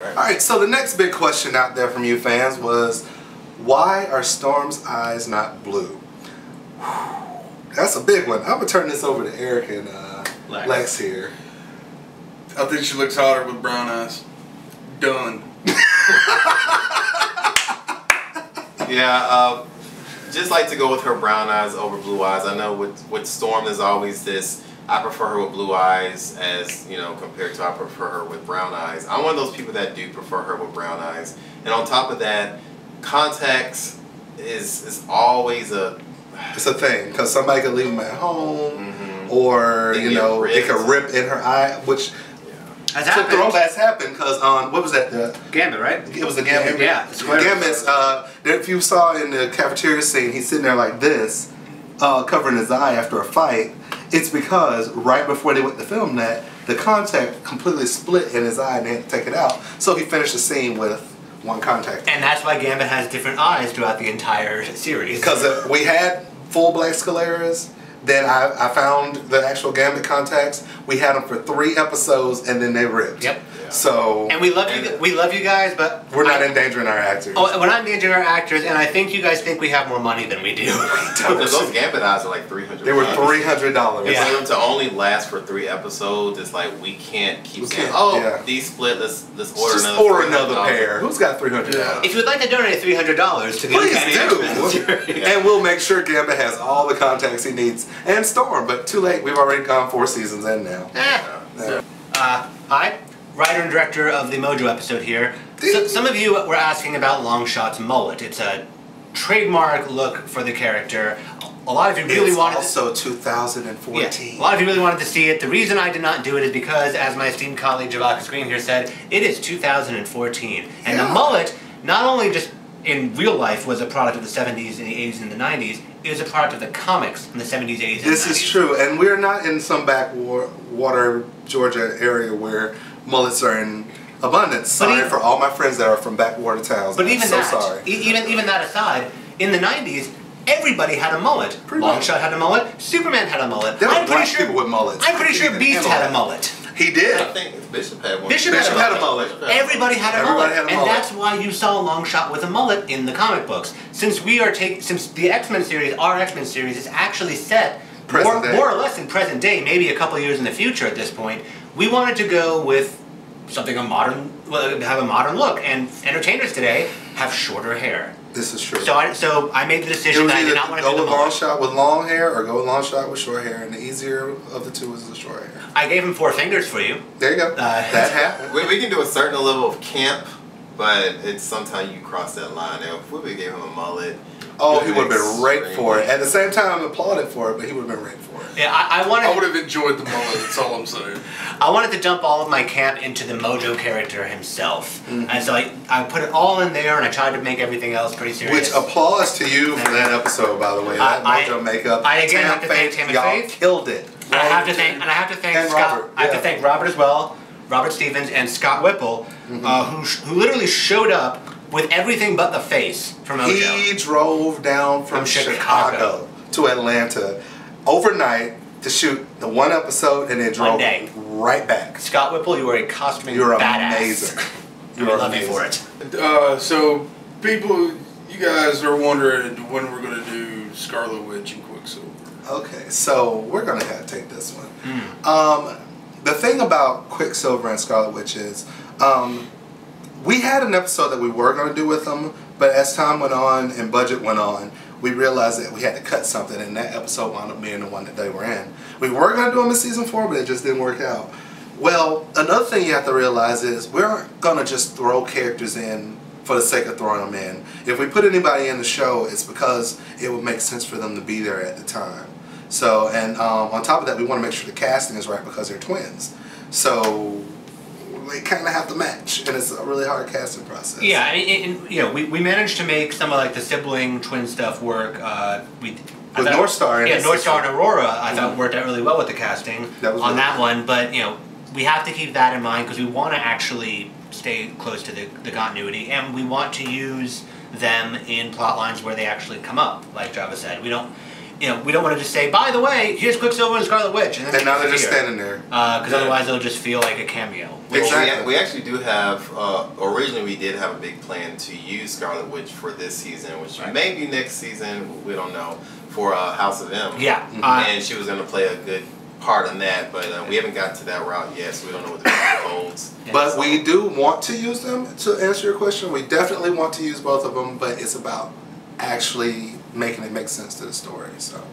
Alright, so the next big question out there from you fans was, why are Storm's eyes not blue? That's a big one. I'm going to turn this over to Eric and Lex here. I think she looks hotter with brown eyes. Done. Yeah, just like to go with her brown eyes over blue eyes. I know with Storm there's always this, I prefer her with blue eyes as, you know, compared to I prefer her with brown eyes. I'm one of those people that do prefer her with brown eyes. And on top of that, contacts is always a... It's a thing, because somebody could leave them at home, or, you know, it could rip in her eye, which... Has happened. Throwbacks happened because what was that? The Gambit, right? It was the Gambit. Yeah. Gambits. If you saw in the cafeteria scene, he's sitting there like this, covering his eye after a fight. It's because right before they went to film that, the contact completely split in his eye and they had to take it out. So he finished the scene with one contact. And that's why Gambit has different eyes throughout the entire series. Because we had full black scleras. Then I found the actual Gambit contacts. We had them for 3 episodes, and then they ripped. Yep. Yeah. So. And we love you. We love you guys, but we're not endangering our actors. Oh, we're not endangering our actors, and I think you guys think we have more money than we do. Because those Gambit eyes are like $300. They were $300. Yeah. For them to only last for 3 episodes, it's like we can't keep saying, "Oh, these split. Let's order just another. Order another pair." Who's got $300? If you would like to donate $300 to the please do. And we'll make sure Gambit has all the contacts he needs, and Storm. But too late. We've already gone 4 seasons in now. Hi, writer and director of the Mojo episode here. So, some of you were asking about Longshots Mullet. It's a trademark look for the character. A lot of you really wanted. It's also 2014. Yeah, a lot of you really wanted to see it. The reason I did not do it is because, as my esteemed colleague Javaka Screen here said, it is 2014, and the mullet not only just in real life was a product of the 70s and the 80s and the 90s. It was a product of the comics in the 70s, 80s, and 90s. This is true, and we're not in some backwater Georgia area where mullets are in abundance. Sorry for all my friends that are from backwater towns. But even that, sorry. Even that aside, in the 90s, everybody had a mullet. Longshot had a mullet. Superman had a mullet. There were black people with mullets. I'm pretty sure Beast had a mullet. He did. I think Bishop had one. Bishop had a mullet. Everybody had a mullet. And that's why you saw Longshot with a mullet in the comic books. Since since the X-Men series, our X-Men series, is actually set more or less in present day, maybe a couple years in the future at this point, we wanted to go with something have a modern look. And entertainers today have shorter hair. This is true. So I made the decision that I did not want to do the mullet. Go with Longshot with long hair, or go with Longshot with short hair, and the easier of the two is the short hair. I gave him 4 fingers for you. There you go. That happened. We can do a certain level of camp, but it's sometimes you cross that line. And if we gave him a mullet, he would have been raped for it. At the same time, applauded for it, but he would have been raped for it. Yeah, I would have enjoyed the mullet. That's all I'm saying. I wanted to dump all of my camp into the Mojo character himself, and so I put it all in there, and I tried to make everything else pretty serious. Which applause to you for that episode, by the way. That Mojo makeup. I again have to thank Tim and Faith. Killed it. And I have to thank Scott. Robert. I have to thank Robert as well, Robert Stevens and Scott Whipple, who literally showed up with everything but the face from Mojo. He drove down from Chicago to Atlanta overnight to shoot the 1 episode, and then drove right back. Scott Whipple, you are a costuming You're badass. Amazing. I love you for it. So people, you guys are wondering when we're going to do Scarlet Witch and Quicksilver. Okay, so we're going to have to take this one. The thing about Quicksilver and Scarlet Witch is, we had an episode that we were going to do with them, but as time went on and budget went on, we realized that we had to cut something, and that episode wound up being the one that they were in. We were going to do them in season 4, but it just didn't work out. Well, another thing you have to realize is we aren't going to just throw characters in for the sake of throwing them in. If we put anybody in the show, it's because it would make sense for them to be there at the time. So, and on top of that, we want to make sure the casting is right because they're twins. So they kind of have to match, and it's a really hard casting process. Yeah, and you know, we managed to make some of like the sibling twin stuff work. With North Star. North Star and Aurora, I thought worked out really well with the casting on that one. But you know, we have to keep that in mind because we want to actually stay close to the continuity, and we want to use them in plot lines where they actually come up, like Java said. We don't. we don't want to just say, by the way, here's Quicksilver and Scarlet Witch, and now they're just standing there. Because otherwise it'll just feel like a cameo. Exactly. We actually do have. Originally, we did have a big plan to use Scarlet Witch for this season, which may be next season. We don't know. For House of M. Yeah. And she was going to play a good part in that, but we haven't gotten to that route yet, so we don't know what the future holds. But we do want to use them. To answer your question, we definitely want to use both of them, but it's about actually making it make sense to the story. So.